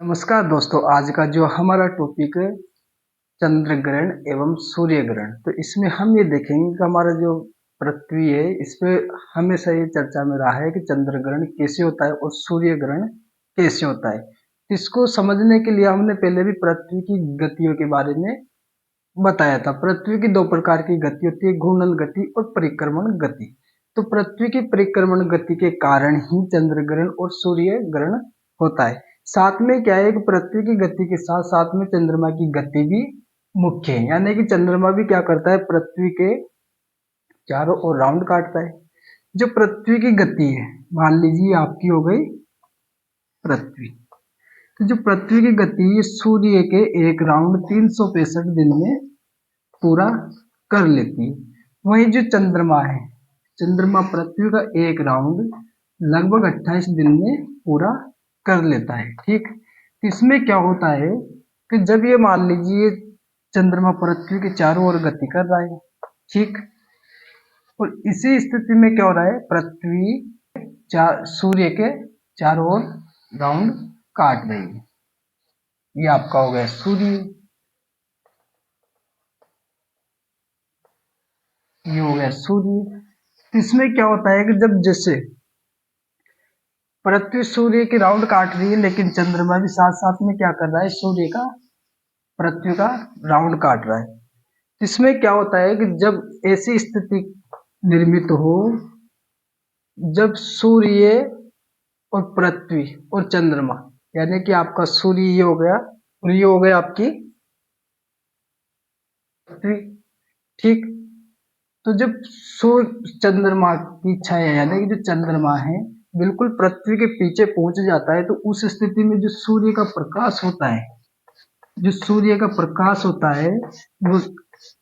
नमस्कार दोस्तों, आज का जो हमारा टॉपिक है चंद्र ग्रहण एवं सूर्य ग्रहण। तो इसमें हम ये देखेंगे कि हमारा जो पृथ्वी है इस पे हमेशा ये चर्चा में रहा है कि चंद्र ग्रहण कैसे होता है और सूर्य ग्रहण कैसे होता है। इसको समझने के लिए हमने पहले भी पृथ्वी की गतियों के बारे में बताया था। पृथ्वी की दो प्रकार की गति होती है, घूर्णन गति और परिक्रमण गति। तो पृथ्वी की परिक्रमण गति के कारण ही चंद्र ग्रहण और सूर्य ग्रहण होता है। साथ में क्या है कि पृथ्वी की गति के साथ साथ में चंद्रमा की गति भी मुख्य है, यानी कि चंद्रमा भी क्या करता है, पृथ्वी के चारों ओर राउंड काटता है। जो पृथ्वी की गति है, मान लीजिए आपकी हो गई पृथ्वी, तो जो पृथ्वी की गति सूर्य के एक राउंड 365 दिन में पूरा कर लेती है। वही जो चंद्रमा है, चंद्रमा पृथ्वी का एक राउंड लगभग 28 दिन में पूरा कर लेता है। ठीक, इसमें क्या होता है कि जब ये मान लीजिए चंद्रमा पृथ्वी के चारों ओर गति कर रहा है, ठीक, और इसी स्थिति में क्या हो रहा है, पृथ्वी सूर्य के चारों ओर राउंड काट रही है। ये आपका हो गया सूर्य, ये हो गया सूर्य। इसमें क्या होता है कि जब जैसे पृथ्वी सूर्य की राउंड काट रही है, लेकिन चंद्रमा भी साथ साथ में क्या कर रहा है, सूर्य का पृथ्वी का राउंड काट रहा है। इसमें क्या होता है कि जब ऐसी स्थिति निर्मित हो, जब सूर्य और पृथ्वी और चंद्रमा, यानी कि आपका सूर्य ये हो गया और ये हो गया आपकी पृथ्वी, ठीक। तो जब सूर्य चंद्रमा की छाया, यानी कि जो चंद्रमा है बिल्कुल पृथ्वी के पीछे पहुंच जाता है, तो उस स्थिति में जो सूर्य का प्रकाश होता है, जो सूर्य का प्रकाश होता है वो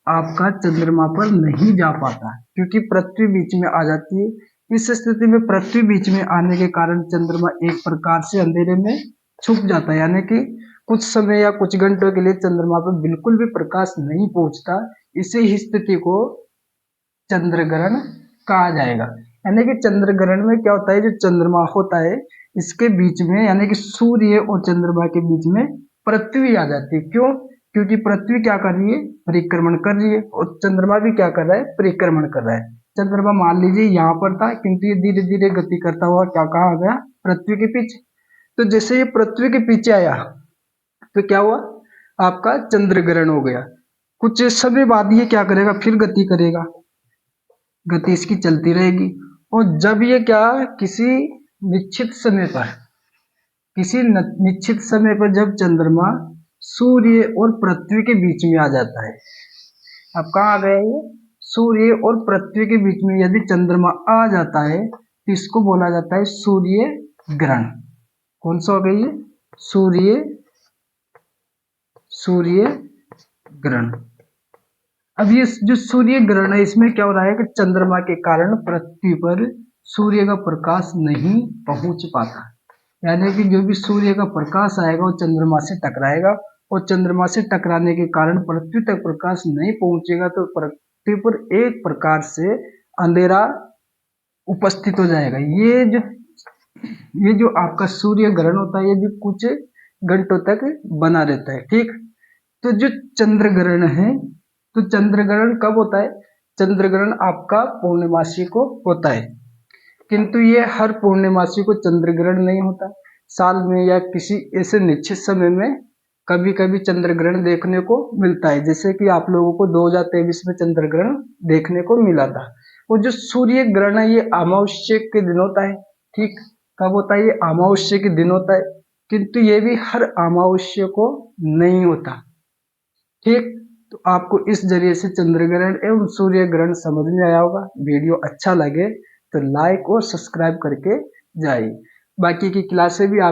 आपका चंद्रमा पर नहीं जा पाता, क्योंकि पृथ्वी बीच में आ जाती है। इस स्थिति में पृथ्वी बीच में आने के कारण चंद्रमा एक प्रकार से अंधेरे में छुप जाता है, यानी कि कुछ समय या कुछ घंटों के लिए चंद्रमा पर बिल्कुल भी प्रकाश नहीं पहुंचता। इसी स्थिति को चंद्र ग्रहण कहा जाएगा। यानी कि चंद्र ग्रहण में क्या होता है, जो चंद्रमा होता है इसके बीच में, यानी कि सूर्य और चंद्रमा के बीच में पृथ्वी आ जाती है। क्यों? क्योंकि पृथ्वी क्या कर रही है, परिक्रमण कर रही है, और चंद्रमा भी क्या कर रहा है, परिक्रमण कर रहा है। चंद्रमा मान लीजिए यहाँ पर था, किंतु ये धीरे धीरे गति करता हुआ क्या कहा आ गया, पृथ्वी के पीछे। तो जैसे ये पृथ्वी के पीछे आया तो क्या हुआ, आपका चंद्र ग्रहण हो गया। कुछ समय बाद ये क्या करेगा, फिर गति करेगा, गति इसकी चलती रहेगी। और जब ये क्या, किसी निश्चित समय पर, किसी निश्चित समय पर जब चंद्रमा सूर्य और पृथ्वी के बीच में आ जाता है, अब कहाँ आ गया ये, सूर्य और पृथ्वी के बीच में यदि चंद्रमा आ जाता है तो इसको बोला जाता है सूर्य ग्रहण। कौन सा हो गया ये, सूर्य ग्रहण। अब ये जो सूर्य ग्रहण है इसमें क्या हो रहा है कि चंद्रमा के कारण पृथ्वी पर सूर्य का प्रकाश नहीं पहुंच पाता, यानी कि जो भी सूर्य का प्रकाश आएगा वो चंद्रमा से टकराएगा, और चंद्रमा से टकराने के कारण पृथ्वी तक प्रकाश नहीं पहुंचेगा, तो पृथ्वी पर एक प्रकार से अंधेरा उपस्थित हो जाएगा। ये जो आपका सूर्य ग्रहण होता है ये भी कुछ घंटों तक बना रहता है, ठीक। तो जो चंद्र ग्रहण है, तो चंद्र ग्रहण कब होता है, चंद्र ग्रहण आपका पूर्णिमासी को होता है, किंतु ये हर पूर्णिमासी को चंद्र ग्रहण नहीं होता। साल में या किसी ऐसे निश्चित समय में कभी कभी चंद्र ग्रहण देखने को मिलता है, जैसे कि आप लोगों को 2023 में चंद्र ग्रहण देखने को मिला था। और जो सूर्य ग्रहण है ये अमावस्या के दिन होता है, ठीक। कब होता है, ये अमावस्या के दिन होता है, किंतु ये भी हर अमावस्या को नहीं होता, ठीक। तो आपको इस जरिए से चंद्र ग्रहण एवं सूर्य ग्रहण समझ में आया होगा। वीडियो अच्छा लगे तो लाइक और सब्सक्राइब करके जाइए। बाकी की क्लासें भी आप